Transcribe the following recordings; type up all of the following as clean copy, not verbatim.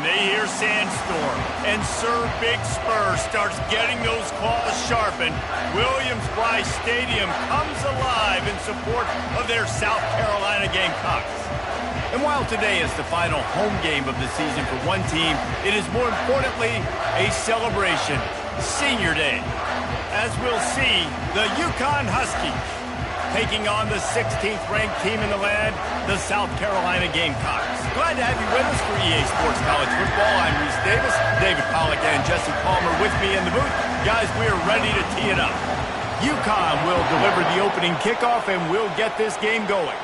they hear Sandstorm, and Sir Big Spur starts getting those claws sharpened. Williams-Brice Stadium comes alive in support of their South Carolina Gamecocks. And while today is the final home game of the season for one team, it is more importantly a celebration, Senior Day. As we'll see, the Uconn Huskies taking on the 16th ranked team in the land, the South Carolina Gamecocks. Glad to have you with us for EA Sports College Football. I'm Reese Davis, David Pollack and Jesse Palmer with me in the booth. Guys, we're ready to tee it up. Uconn will deliver the opening kickoff and we'll get this game going.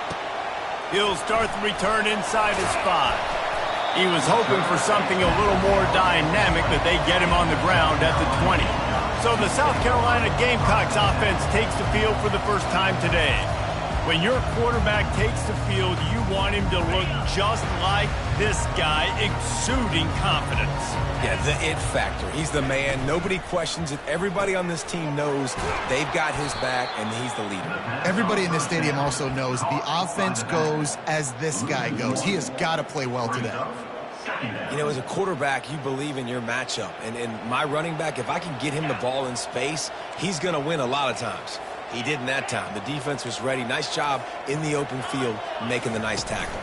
He'll start the return inside his 5. He was hoping for something a little more dynamic, but they get him on the ground at the 20. So the South Carolina Gamecocks offense takes the field for the first time today. When your quarterback takes the field, you want him to look just like this guy, exuding confidence. Yeah, the it factor. He's the man. Nobody questions it. Everybody on this team knows they've got his back, and he's the leader. Everybody in this stadium also knows the offense goes as this guy goes. He has got to play well today. You know, as a quarterback, you believe in your matchup. And my running back, if I can get him the ball in space, he's going to win a lot of times. He didn't that time. The defense was ready. Nice job in the open field making the nice tackle.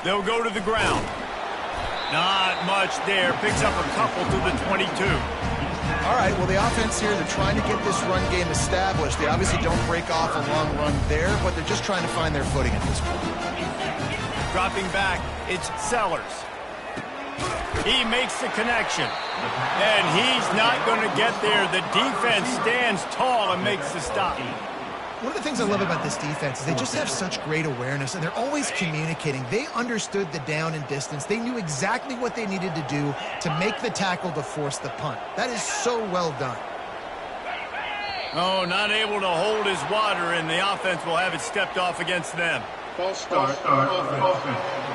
They'll go to the ground. Not much there. Picks up a couple to the 22. All right, well, the offense here, they're trying to get this run game established. They obviously don't break off a long run there, but they're just trying to find their footing at this point. Dropping back, it's Sellers. He makes the connection, and he's not going to get there. The defense stands tall and makes the stop. One of the things I love about this defense is they just have such great awareness, and they're always communicating. They understood the down and distance. They knew exactly what they needed to do to make the tackle to force the punt. That is so well done. Oh, not able to hold his water, and the offense will have it stepped off against them. False start. Offense.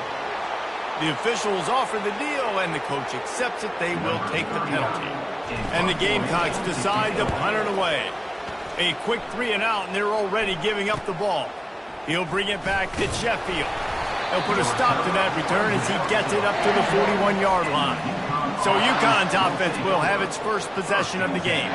The officials offer the deal, and the coach accepts it. They will take the penalty. And the Gamecocks decide to punt it away. A quick 3 and out, and they're already giving up the ball. He'll bring it back to Sheffield. He'll put a stop to that return as he gets it up to the 41-yard line. So Uconn's offense will have its first possession of the game.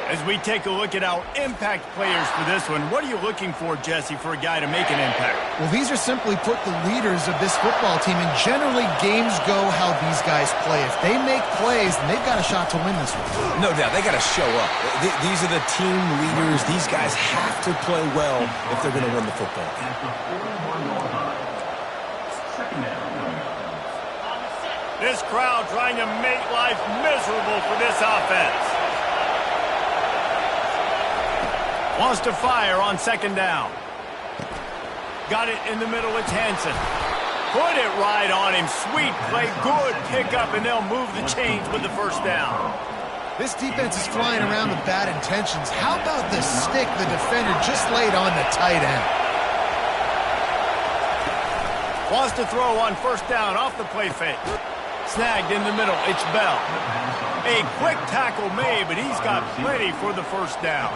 As we take a look at our impact players for this one, what are you looking for, Jesse, for a guy to make an impact? Well, these are simply put the leaders of this football team, and generally games go how these guys play. If they make plays, then they've got a shot to win this one. No doubt, they got to show up. These are the team leaders. These guys have to play well if they're going to win the football game. This crowd trying to make life miserable for this offense. Wants to fire on second down. Got it in the middle. It's Hansen. Put it right on him. Sweet play. Good pickup, and they'll move the chains with the first down. This defense is flying around with bad intentions. How about the stick the defender just laid on the tight end? Wants to throw on first down off the play fake. Snagged in the middle. It's Bell. A quick tackle made, but he's got plenty for the first down.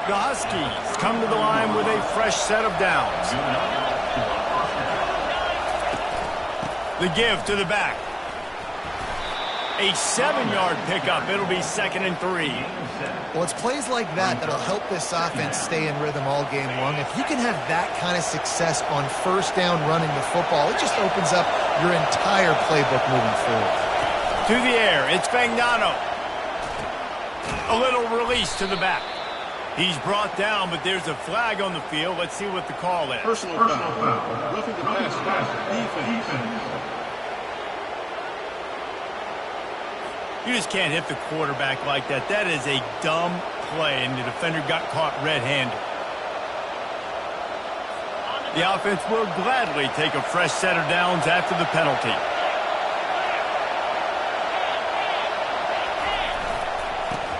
The Huskies come to the line with a fresh set of downs. The give to the back. A 7-yard pickup. It'll be 2nd and 3. Well, it's plays like that that'll help this offense stay in rhythm all game long. If you can have that kind of success on first down running the football, it just opens up your entire playbook moving forward. To the air, it's Fagnano. A little release to the back. He's brought down, but there's a flag on the field. Let's see what the call is. Personal foul. Roughing the pass. Defense. You just can't hit the quarterback like that. That is a dumb play, and the defender got caught red-handed. The offense will gladly take a fresh set of downs after the penalty.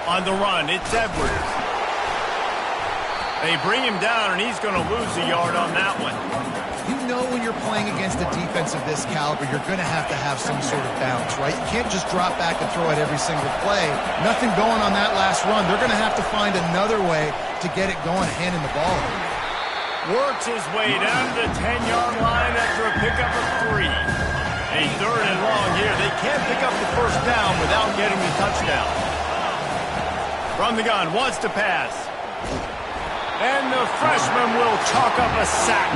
On the run, it's Edwards. They bring him down, and he's going to lose a yard on that one. You know when you're playing against a defense of this caliber, you're going to have some sort of bounce, right? You can't just drop back and throw it every single play. Nothing going on that last run. They're going to have to find another way to get it going, handing the ball. Works his way down to the 10-yard line after a pickup of 3. A 3rd and long here. They can't pick up the first down without getting the touchdown. From the gun, wants to pass. And the freshman will chalk up a sack.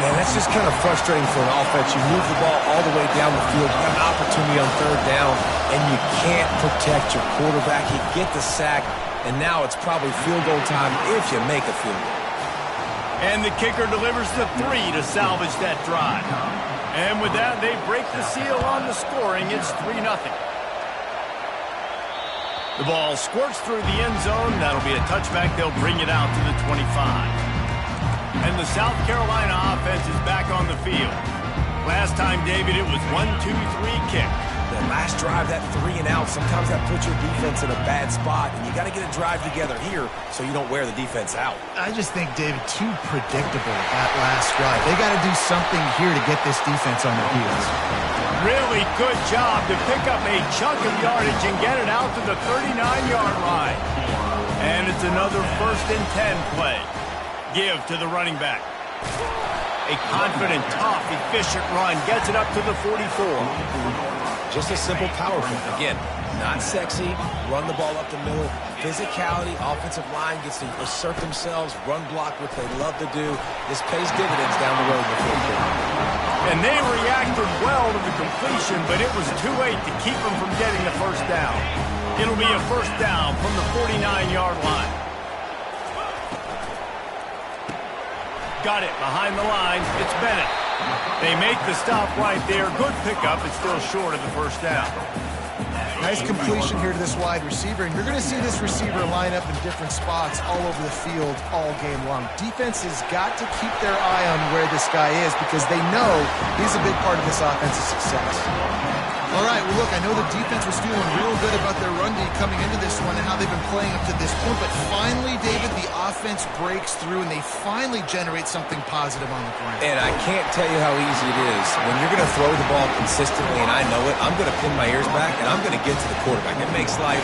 Man, that's just kind of frustrating for an offense. You move the ball all the way down the field. You have an opportunity on 3rd down, and you can't protect your quarterback. You get the sack, and now it's probably field goal time if you make a field goal. And the kicker delivers the 3 to salvage that drive. And with that, they break the seal on the scoring. It's 3-0. The ball squirts through the end zone. That'll be a touchback. They'll bring it out to the 25. And the South Carolina offense is back on the field. Last time, David, it was 1-2-3 kick. The last drive, that 3 and out, sometimes that puts your defense in a bad spot, and you got to get a drive together here so you don't wear the defense out. I just think, David, too predictable that last drive. They got to do something here to get this defense on their heels. Really good job to pick up a chunk of yardage and get it out to the 39-yard line. And it's another 1st and 10 play. Give to the running back. A confident, tough, efficient run gets it up to the 44. Just a simple power play. Again, not sexy, run the ball up the middle, physicality, offensive line gets to assert themselves, run block, what they love to do. This pays dividends down the road in the 4th quarter. And they reacted well to the completion, but it was too late to keep them from getting the first down. It'll be a first down from the 49-yard line. Got it behind the line. It's Bennett. They make the stop right there. Good pickup. It's still short of the first down. Nice completion here to this wide receiver, and you're going to see this receiver line up in different spots all over the field all game long. Defense has got to keep their eye on where this guy is because they know he's a big part of this offense's success. All right, well, look, I know the defense was feeling real good about their run D coming into this one and how they've been playing up to this point, but finally, David, the offense breaks through and they finally generate something positive on the ground. And I can't tell you how easy it is. When you're going to throw the ball consistently, and I know it, I'm going to pin my ears back and I'm going to get to the quarterback. It makes life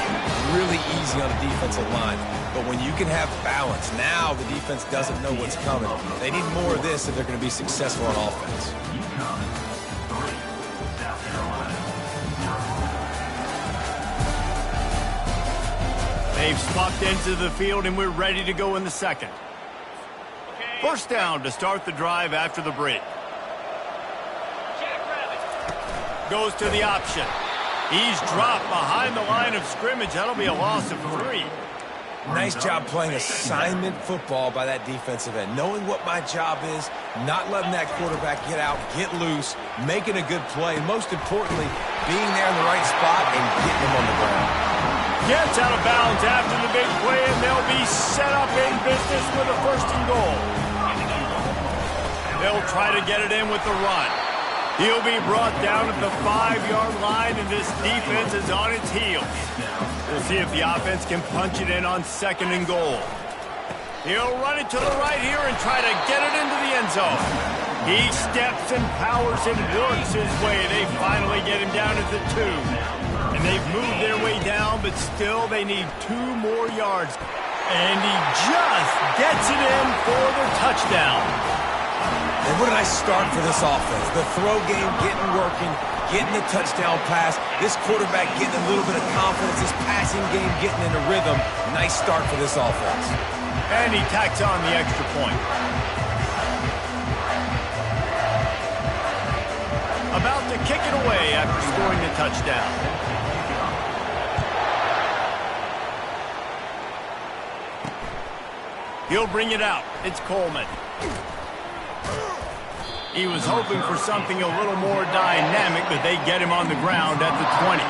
really easy on the defensive line. But when you can have balance, now the defense doesn't know what's coming. They need more of this if they're going to be successful on offense. They've swapped into the field, and we're ready to go in the second. First down to start the drive after the break. Goes to the option. He's dropped behind the line of scrimmage. That'll be a loss of 3. Nice job playing assignment football by that defensive end. Knowing what my job is, not letting that quarterback get out, get loose, making a good play, and most importantly, being there in the right spot and getting him on the ground. Gets out of bounds after the big play, and they'll be set up in business with a 1st and goal. They'll try to get it in with the run. He'll be brought down at the 5-yard line, and this defense is on its heels. We'll see if the offense can punch it in on 2nd and goal. He'll run it to the right here and try to get it into the end zone. He steps and powers and works his way. They finally get him down at the 2. And they've moved their way down, but still they need 2 more yards. And he just gets it in for the touchdown. And what a nice start for this offense. The throw game getting working, getting the touchdown pass. This quarterback getting a little bit of confidence. This passing game getting into rhythm. Nice start for this offense. And he tacks on the extra point. About to kick it away after scoring the touchdown. He'll bring it out. It's Coleman. He was hoping for something a little more dynamic, but they get him on the ground at the 20.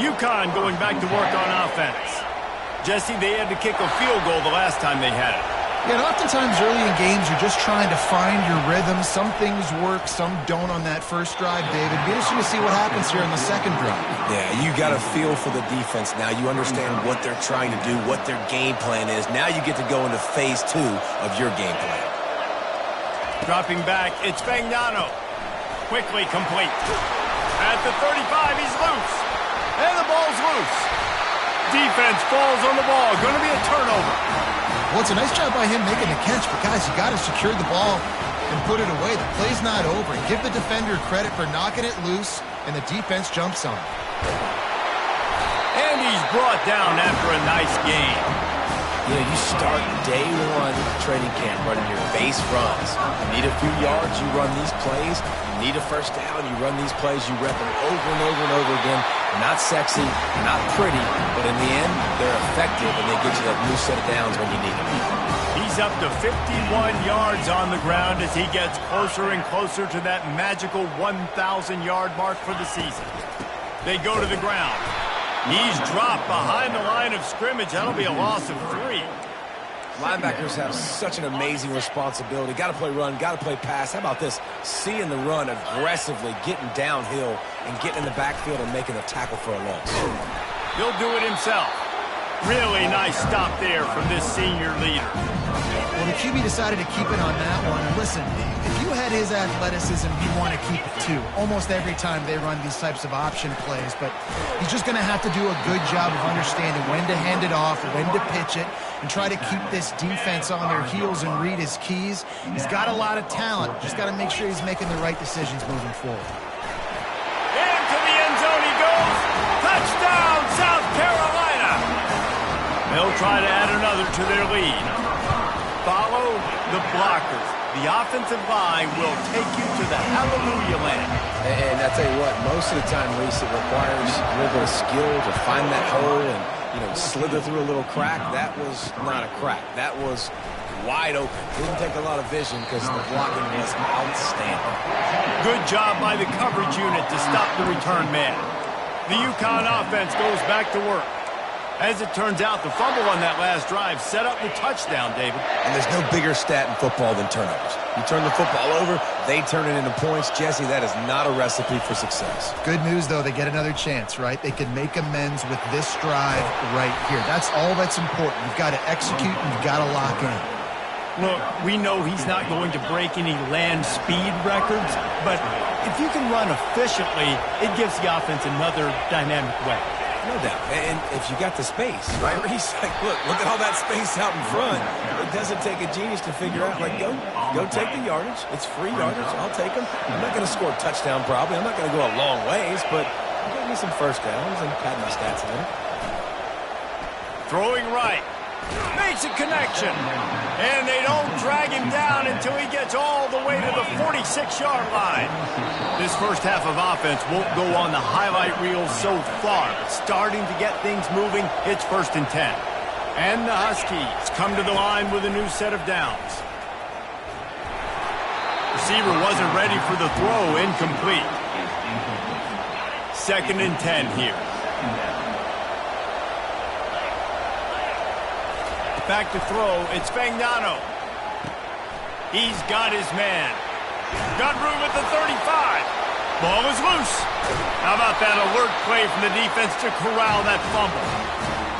Uconn going back to work on offense. Jesse, they had to kick a field goal the last time they had it. Yeah, and oftentimes early in games, you're just trying to find your rhythm. Some things work, some don't on that first drive, David. Be interesting to see what happens here on the second drive. Yeah, you got a feel for the defense now. You understand what they're trying to do, what their game plan is. Now you get to go into phase 2 of your game plan. Dropping back, it's Fagnano. Quickly complete. At the 35, he's loose. And the ball's loose. Defense falls on the ball. Going to be a turnover. Well, it's a nice job by him making the catch, but guys, you got to secure the ball and put it away. The play's not over. Give the defender credit for knocking it loose, and the defense jumps on. And he's brought down after a nice game. You know, you start day one training camp running your base runs. You need a few yards, you run these plays. You need a first down, you run these plays. You rep them over and over and over again. Not sexy, not pretty, but in the end, they're effective, and they get you that new set of downs when you need them. He's up to 51 yards on the ground as he gets closer and closer to that magical 1,000-yard mark for the season. They go to the ground. He's dropped behind the line of scrimmage. That'll be a loss of 3. Linebackers have such an amazing responsibility. Got to play run, got to play pass. How about this? Seeing the run aggressively, getting downhill, and getting in the backfield and making a tackle for a loss. He'll do it himself. Really nice stop there from this senior leader. Well, the QB decided to keep it on that one. And listen, if you had his athleticism, you'd want to keep it too. Almost every time they run these types of option plays. But he's just going to have to do a good job of understanding when to hand it off, when to pitch it, and try to keep this defense on their heels and read his keys. He's got a lot of talent. Just got to make sure he's making the right decisions moving forward. Into the end zone he goes. Touchdown, South Carolina. They'll try to add another to their lead. Follow the blockers. The offensive line will take you to the hallelujah land. And I tell you what, most of the time, Reese, it requires a little bit of skill to find that hole and, you know, slither through a little crack. That was not a crack. That was wide open. Didn't take a lot of vision because the blocking was outstanding. Good job by the coverage unit to stop the return man. The Uconn offense goes back to work. As it turns out, the fumble on that last drive set up the touchdown, David. And there's no bigger stat in football than turnovers. You turn the football over, they turn it into points. Jesse, that is not a recipe for success. Good news, though, they get another chance, right? They can make amends with this drive right here. That's all that's important. You've got to execute and you've got to lock in. Look, we know he's not going to break any land speed records, but if you can run efficiently, it gives the offense another dynamic weapon. No doubt. And if you got the space, right? He's like, look at all that space out in front. It doesn't take a genius to figure out, like, go take the yardage. It's free yardage. I'll take them. I'm not going to score a touchdown probably. I'm not going to go a long ways, but I'll get me some first downs and pad my stats a little. Throwing right. Makes a connection. And they don't drag him down until he gets all the way to the 46-yard line. This first half of offense won't go on the highlight reel so far, but starting to get things moving, it's 1st and 10. And the Huskies come to the line with a new set of downs. Receiver wasn't ready for the throw, incomplete. 2nd and 10 here. Back to throw, it's Fagnano. He's got his man. Got room at the 35. Ball is loose. How about that alert play from the defense to corral that fumble?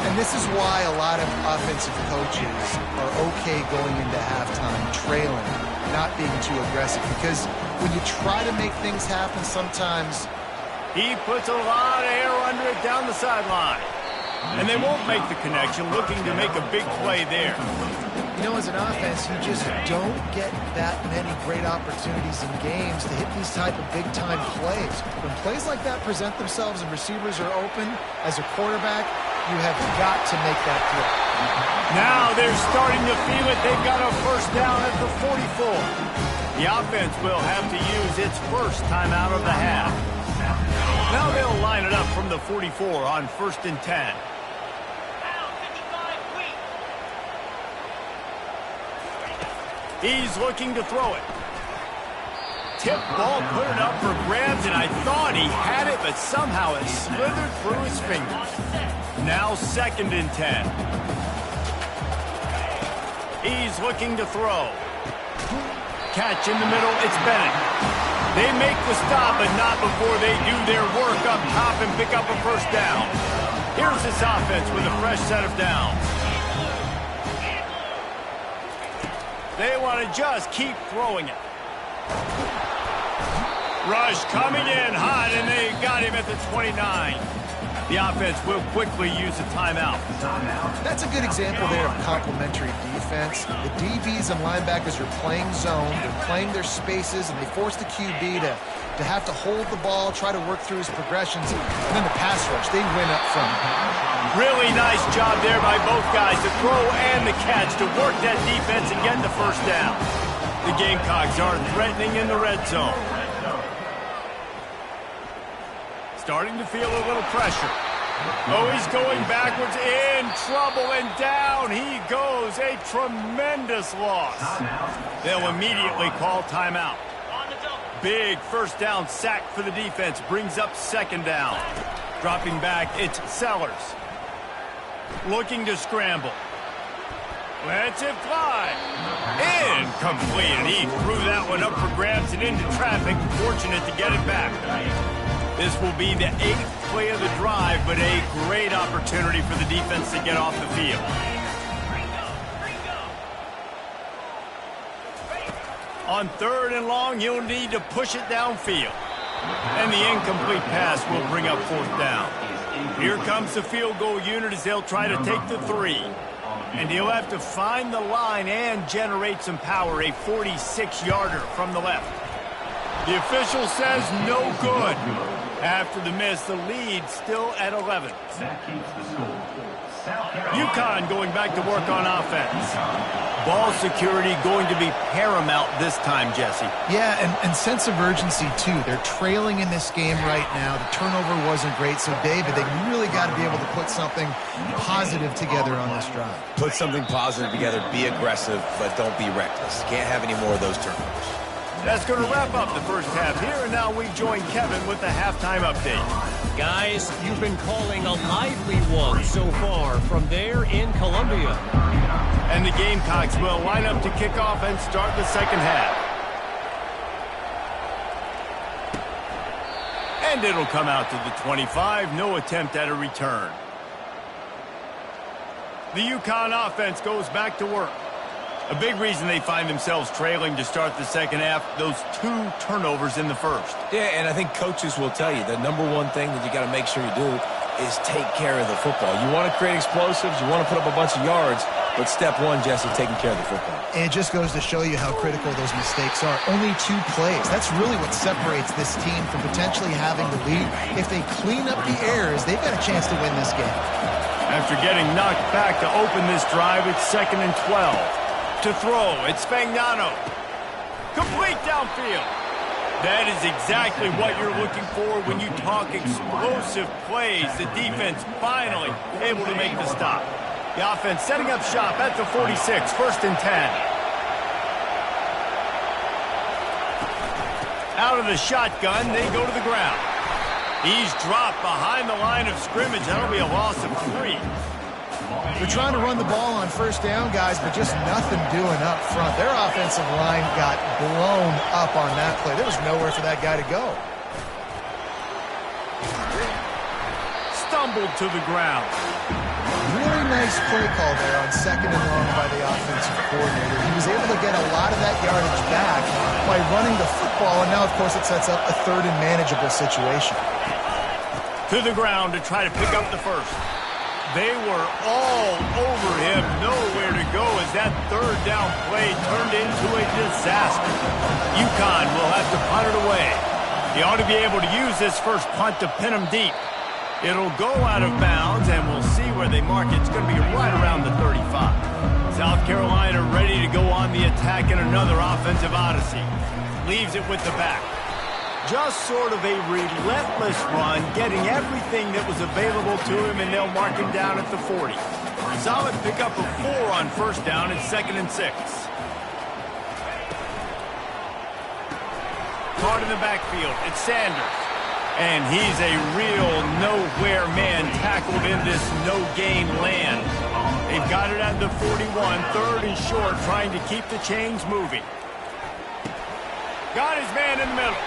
And this is why a lot of offensive coaches are okay going into halftime trailing, not being too aggressive. Because when you try to make things happen, sometimes he puts a lot of air under it down the sideline. And they won't make the connection, looking to make a big play there. You know, as an offense, you just don't get that many great opportunities in games to hit these type of big-time plays. When plays like that present themselves and receivers are open, as a quarterback, you have got to make that play. Now they're starting to feel it. They've got a first down at the 44. The offense will have to use its first timeout of the half. Now they'll line it up from the 44 on 1st and 10. He's looking to throw it. Tip ball, put it up for grabs, and I thought he had it, but somehow it slithered through his fingers. Now 2nd and 10. He's looking to throw. Catch in the middle, it's Bennett. They make the stop, but not before they do their work up top and pick up a first down. Here's this offense with a fresh set of downs. They want to just keep throwing it. Rush coming in hot, and they got him at the 29. The offense will quickly use a timeout. That's a good example there of complementary defense. The DBs and linebackers are playing zone. They're playing their spaces, and they force the QB to have to hold the ball, try to work through his progressions. And then the pass rush, they win up front. Really nice job there by both guys, the throw and the catch, to work that defense and get the first down. The Gamecocks are threatening in the red zone. Starting to feel a little pressure. Oh, he's going backwards, in trouble, and down he goes. A tremendous loss. They'll immediately call timeout. Big first down sack for the defense, brings up second down. Dropping back, it's Sellers. Looking to scramble. Lets it fly. Incomplete, and he threw that one up for grabs and into traffic. Fortunate to get it back. This will be the 8th play of the drive, but a great opportunity for the defense to get off the field. On 3rd and long, he'll need to push it downfield. And the incomplete pass will bring up 4th down. Here comes the field goal unit as they'll try to take the 3. And he'll have to find the line and generate some power, a 46-yarder from the left. The official says no good. After the miss, the lead still at 11. Uconn going back to work on offense. Ball security going to be paramount this time, Jesse. Yeah, and sense of urgency, too. They're trailing in this game right now. The turnover wasn't great, so, David, they really got to be able to put something positive together on this drive. Put something positive together, be aggressive, but don't be reckless. Can't have any more of those turnovers. That's going to wrap up the first half here, and now we join Kevin with the halftime update. Guys, you've been calling a lively one so far from there in Columbia. And the Gamecocks will line up to kick off and start the second half. And it'll come out to the 25, no attempt at a return. The Uconn offense goes back to work. A big reason they find themselves trailing to start the second half, those 2 turnovers in the first. Yeah, and I think coaches will tell you the number one thing that you got to make sure you do is take care of the football. You want to create explosives, you want to put up a bunch of yards, but step one, Jesse, taking care of the football. And it just goes to show you how critical those mistakes are. Only 2 plays. That's really what separates this team from potentially having the lead. If they clean up the errors, they've got a chance to win this game. After getting knocked back to open this drive, it's 2nd and 12. To throw, it's Fagnano. Complete downfield. That is exactly what you're looking for when you talk explosive plays. The defense finally able to make the stop. The offense setting up shop at the 46, 1st and 10. Out of the shotgun, they go to the ground. He's dropped behind the line of scrimmage. That'll be a loss of 3. They're trying to run the ball on first down, guys, but just nothing doing up front. Their offensive line got blown up on that play. There was nowhere for that guy to go. Stumbled to the ground. Really nice play call there on 2nd and long by the offensive coordinator. He was able to get a lot of that yardage back by running the football, and now, of course, it sets up a 3rd and manageable situation. To the ground to try to pick up the first. They were all over him, nowhere to go as that 3rd down play turned into a disaster. Uconn will have to punt it away. He ought to be able to use this first punt to pin him deep. It'll go out of bounds, and we'll see where they mark it. It's going to be right around the 35. South Carolina ready to go on the attack in another offensive odyssey. Leaves it with the back. Just sort of a relentless run, getting everything that was available to him, and they'll mark him down at the 40. Solid pickup of 4 on first down at 2nd and 6. Caught in the backfield, it's Sanders. And he's a real nowhere man tackled in this no-gain land. They've got it at the 41, 3rd and short, trying to keep the chains moving. Got his man in the middle.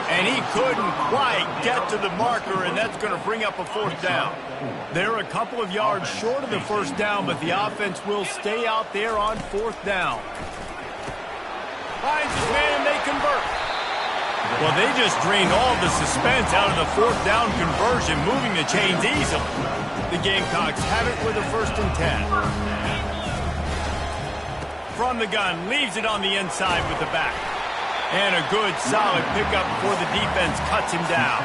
And he couldn't quite get to the marker, and that's going to bring up a 4th down. They're a couple of yards short of the first down, but the offense will stay out there on 4th down. Finds his man, and they convert. Well, they just drained all the suspense out of the fourth down conversion, moving the chains easily. The Gamecocks have it with a 1st and 10. From the gun, leaves it on the inside with the back. And a good, solid pickup before the defense cuts him down.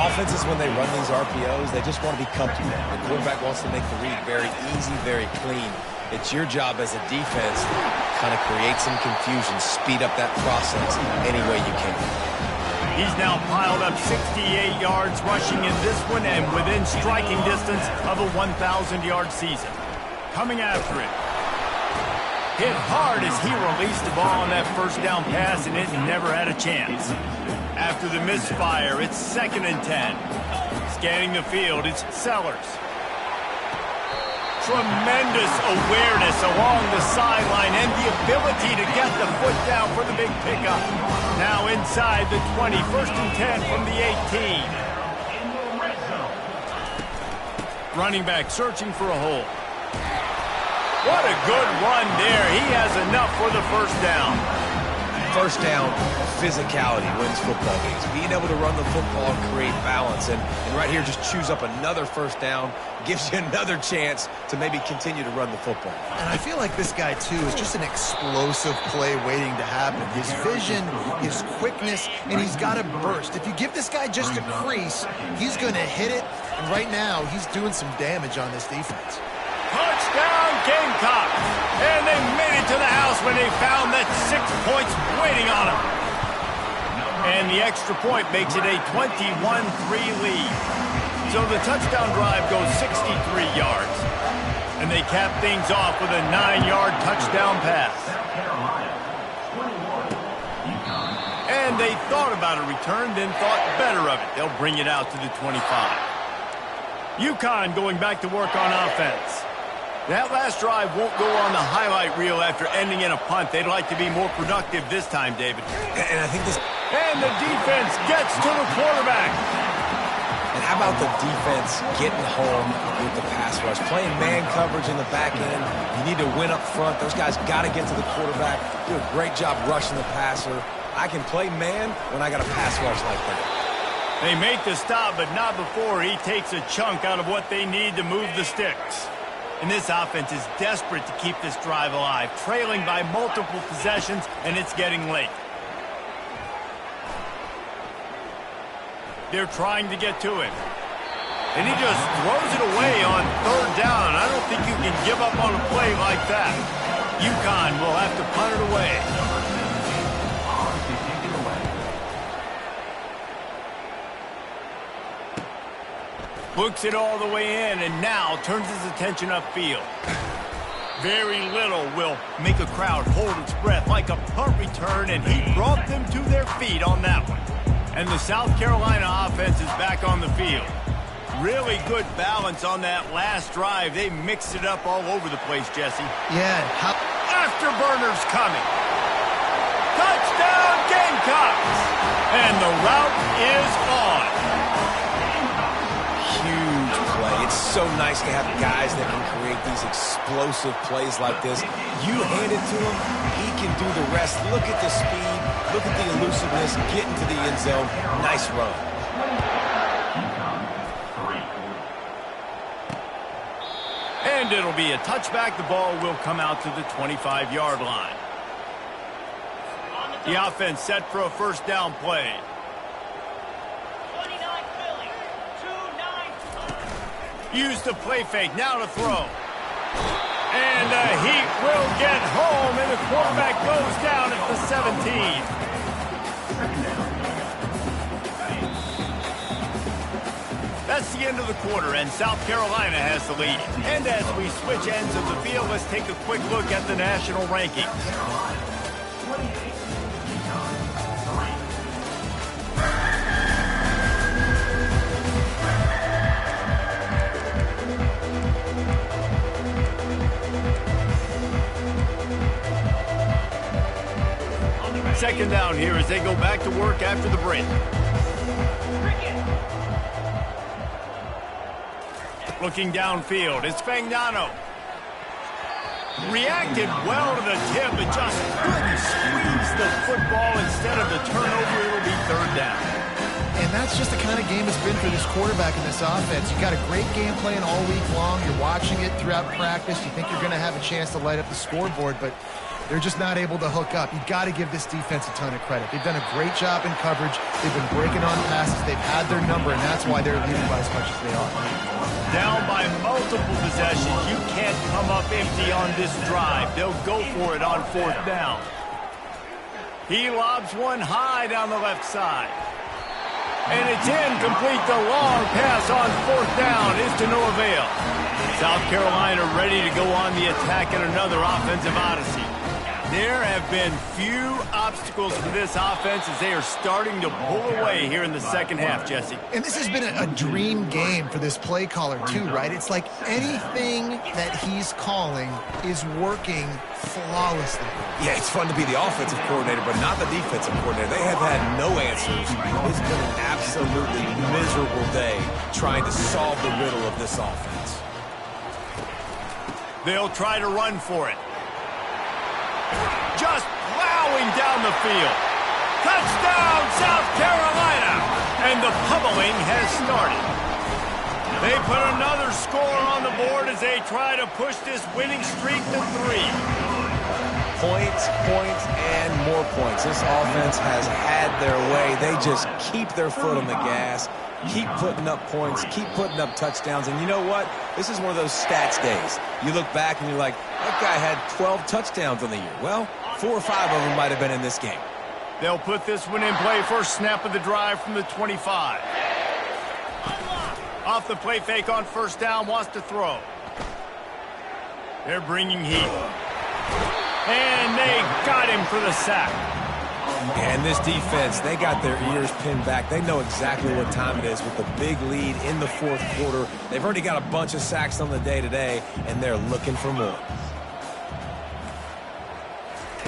Offenses, when they run these RPOs, they just want to be comfortable. The quarterback wants to make the read very easy, very clean. It's your job as a defense to kind of create some confusion, speed up that process any way you can. He's now piled up 68 yards rushing in this one and within striking distance of a 1,000-yard season. Coming after it. Hit hard as he released the ball on that first down pass, and it never had a chance. After the misfire, it's 2nd and 10. Scanning the field, it's Sellers. Tremendous awareness along the sideline and the ability to get the foot down for the big pickup. Now inside the 20, 1st and 10 from the 18. Running back searching for a hole. What a good run there. He has enough for the 1st down. First down, physicality wins football games. Being able to run the football and create balance. And right here, just choose up another 1st down. Gives you another chance to maybe continue to run the football. And I feel like this guy, too, is just an explosive play waiting to happen. His vision, his quickness, and he's got a burst. If you give this guy just a crease, he's going to hit it. And right now, he's doing some damage on this defense. Touchdown, Gamecocks! And they made it to the house when they found that 6 points waiting on them. And the extra point makes it a 21-3 lead. So the touchdown drive goes 63 yards. And they cap things off with a 9-yard touchdown pass. And they thought about a return, then thought better of it. They'll bring it out to the 25. Uconn going back to work on offense. That last drive won't go on the highlight reel after ending in a punt. They'd like to be more productive this time, David. And I think this... And the defense gets to the quarterback. And how about the defense getting home with the pass rush? Playing man coverage in the back end. You need to win up front. Those guys got to get to the quarterback. Do a great job rushing the passer. I can play man when I got a pass rush like that. They make the stop, but not before he takes a chunk out of what they need to move the sticks. And this offense is desperate to keep this drive alive, trailing by multiple possessions, and it's getting late. They're trying to get to it. And he just throws it away on 3rd down. I don't think you can give up on a play like that. Uconn will have to punt it away. Looks it all the way in, and now turns his attention upfield. Very little will make a crowd hold its breath like a punt return, and he brought them to their feet on that one. And the South Carolina offense is back on the field. Really good balance on that last drive. They mixed it up all over the place, Jesse. Yeah. Afterburners coming. Touchdown, Gamecocks! And the route is on. Huge play. It's so nice to have guys that can create these explosive plays like this. You hand it to him, he can do the rest. Look at the speed, look at the elusiveness, get into the end zone. Nice run. And it'll be a touchback. The ball will come out to the 25-yard line. The offense set for a 1st down play. Use the play fake, now to throw. And the Heat will get home, and the quarterback goes down at the 17. That's the end of the quarter, and South Carolina has the lead. And as we switch ends of the field, let's take a quick look at the national rankings. Second down here as they go back to work after the break. Looking downfield, it's Fagnano. Reacted well to the tip and just couldn't squeeze the football. Instead of the turnover, it'll be It's just the kind of game it's been for this quarterback in this offense. You've got a great game plan all week long. You're watching it throughout practice. You think you're going to have a chance to light up the scoreboard, but they're just not able to hook up. You've got to give this defense a ton of credit. They've done a great job in coverage. They've been breaking on passes. They've had their number, and that's why they're leading by as much as they are. Down by multiple possessions. You can't come up empty on this drive. They'll go for it on 4th down. He lobs one high down the left side. And it's incomplete. The long pass on 4th down is to no avail. South Carolina ready to go on the attack in another offensive odyssey. There have been few obstacles for this offense as they are starting to pull away here in the second half, Jesse. And this has been a dream game for this play caller, too, right? It's like anything that he's calling is working flawlessly. Yeah, it's fun to be the offensive coordinator, but not the defensive coordinator. They have had no answers. It's been an absolutely miserable day trying to solve the riddle of this offense. They'll try to run for it. Just plowing down the field. Touchdown, South Carolina! And the pummeling has started. They put another score on the board as they try to push this winning streak to 3. Points, points, and more points. This offense has had their way. They just keep their foot on the gas, keep putting up points, keep putting up touchdowns. And you know what? This is one of those stats days. You look back and you're like, that guy had 12 touchdowns on the year. Well, 4 or 5 of them might have been in this game. They'll put this one in play. First snap of the drive from the 25. Off the play fake on 1st down, wants to throw. They're bringing heat. And they got him for the sack. And this defense, they got their ears pinned back. They know exactly what time it is with the big lead in the 4th quarter. They've already got a bunch of sacks on the day today, and they're looking for more.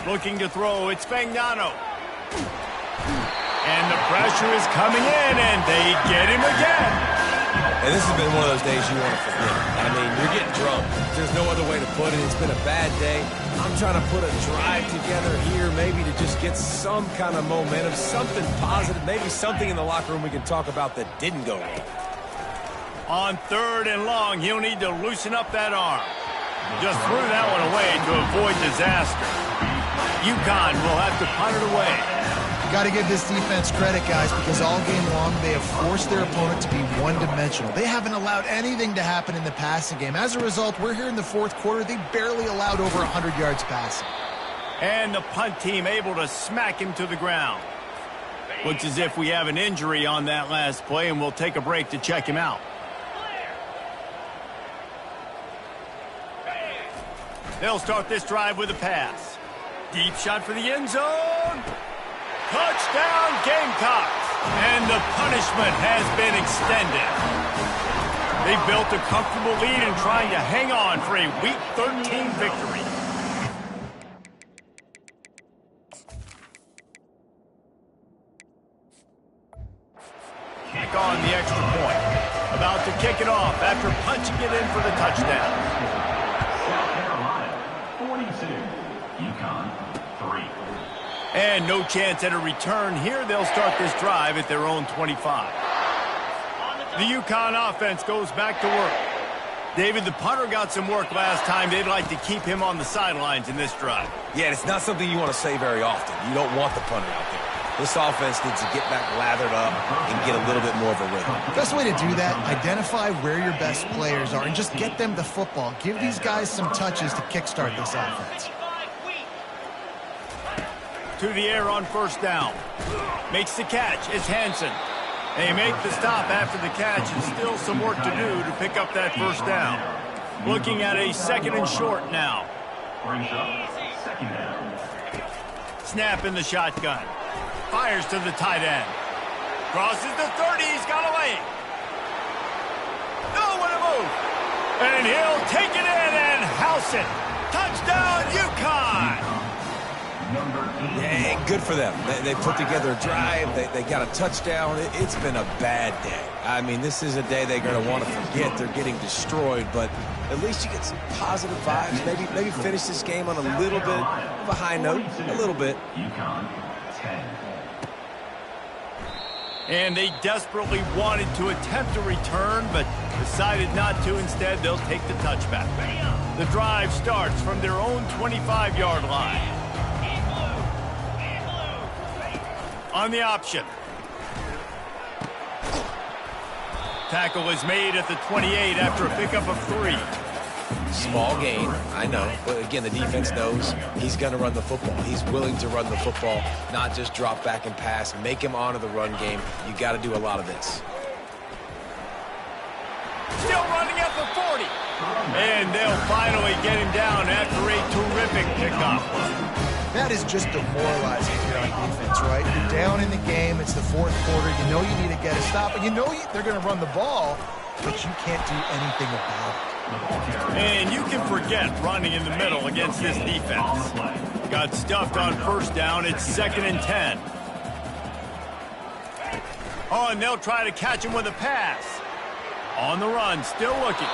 Looking to throw, it's Fagnano. And the pressure is coming in, and they get him again. And this has been one of those days you want to forget. I mean, you're getting drunk. There's no other way to put it. It's been a bad day. I'm trying to put a drive together here, maybe to just get some kind of momentum, something positive, maybe something in the locker room we can talk about that didn't go wrong. On 3rd and long, he'll need to loosen up that arm. Just threw that one away to avoid disaster. Uconn will have to punt it away. Got to give this defense credit, guys, because all game long they have forced their opponent to be one-dimensional. They haven't allowed anything to happen in the passing game. As a result, we're here in the 4th quarter. They barely allowed over 100 yards passing. And the punt team able to smack him to the ground. Looks as if we have an injury on that last play, and we'll take a break to check him out. They'll start this drive with a pass. Deep shot for the end zone. Touchdown, Gamecocks. And the punishment has been extended. They built a comfortable lead and trying to hang on for a Week 13 victory. Kick on the extra point. About to kick it off after punching it in for the touchdown. South Carolina, 42. Uconn, 3. And no chance at a return here. They'll start this drive at their own 25. The Uconn offense goes back to work. David, the punter got some work last time. They'd like to keep him on the sidelines in this drive. Yeah, it's not something you want to say very often. You don't want the punter out there. This offense needs to get back lathered up and get a little bit more of a rhythm. Best way to do that, identify where your best players are and just get them the football. Give these guys some touches to kickstart this offense. To the air on 1st down. Makes the catch. It's Hansen. They make the stop after the catch, and still some work to do to pick up that 1st down. Looking at a 2nd and short now. Brings up 2nd down. Snap in the shotgun. Fires to the tight end. Crosses the 30. He's got a lane. Nowhere to move. And he'll take it in and house it. Touchdown, Uconn. Yeah, good for them. They put together a drive. They got a touchdown. It's been a bad day. I mean, this is a day they're going to want to forget. They're getting destroyed, but at least you get some positive vibes. Maybe finish this game on a little bit of a high note. A little bit. Uconn, 10. And they desperately wanted to attempt a return, but decided not to. Instead, they'll take the touchback. The drive starts from their own 25-yard line. On the option. Tackle is made at the 28 after a pickup of 3. Small gain, I know. But again, the defense knows he's going to run the football. He's willing to run the football, not just drop back and pass. Make him honor the run game. You got to do a lot of this. Still running at the 40. And they'll finally get him down after a terrific pickup. That is just demoralizing here on defense, right? You're down in the game. It's the fourth quarter. You know you need to get a stop. And you know they're going to run the ball, but you can't do anything about it. And you can forget running in the middle against this defense. Got stuffed on first down. It's 2nd and 10. Oh, and they'll try to catch him with a pass. On the run, still looking.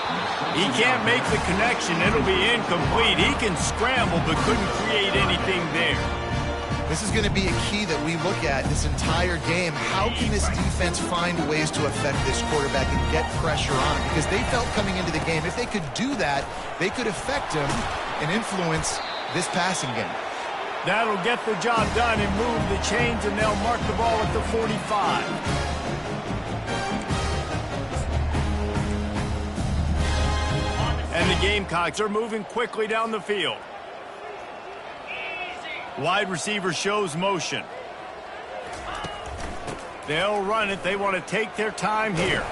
He can't make the connection. It'll be incomplete. He can scramble, but couldn't create anything there. This is going to be a key that we look at this entire game. How can this defense find ways to affect this quarterback and get pressure on him? Because they felt coming into the game, if they could do that, they could affect him and influence this passing game. That'll get the job done and move the chains, and they'll mark the ball at the 45. And the Gamecocks are moving quickly down the field. Wide receiver shows motion. They'll run it. They want to take their time here.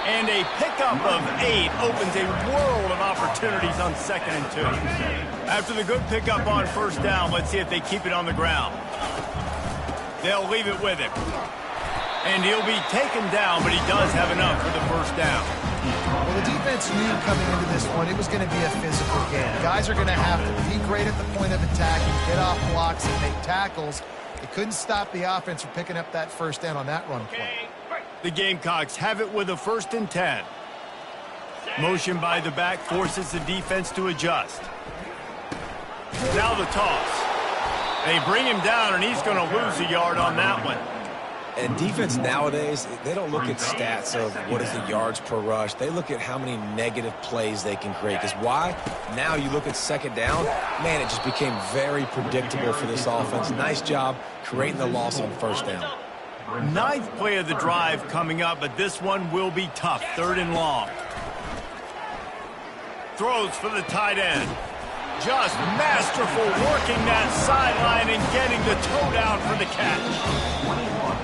And a pickup of 8 opens a world of opportunities on 2nd and 2. After the good pickup on first down, let's see if they keep it on the ground. They'll leave it with him. And he'll be taken down, but he does have enough for the first down. Well, the defense knew coming into this one it was going to be a physical game. Guys are going to have to be great at the point of attack and get off blocks and make tackles. They couldn't stop the offense from picking up that first down on that run play. The Gamecocks have it with a 1st and 10. Motion by the back forces the defense to adjust. Now the toss. They bring him down, and he's going to lose a yard on that one. And defense nowadays, they don't look at stats of what is the yards per rush. They look at how many negative plays they can create. Because why? Now you look at 2nd down, man, it just became very predictable for this offense. Nice job creating the loss on first down. 9th play of the drive coming up, but this one will be tough. 3rd and long. Throws for the tight end. Just masterful working that sideline and getting the toe down for the catch.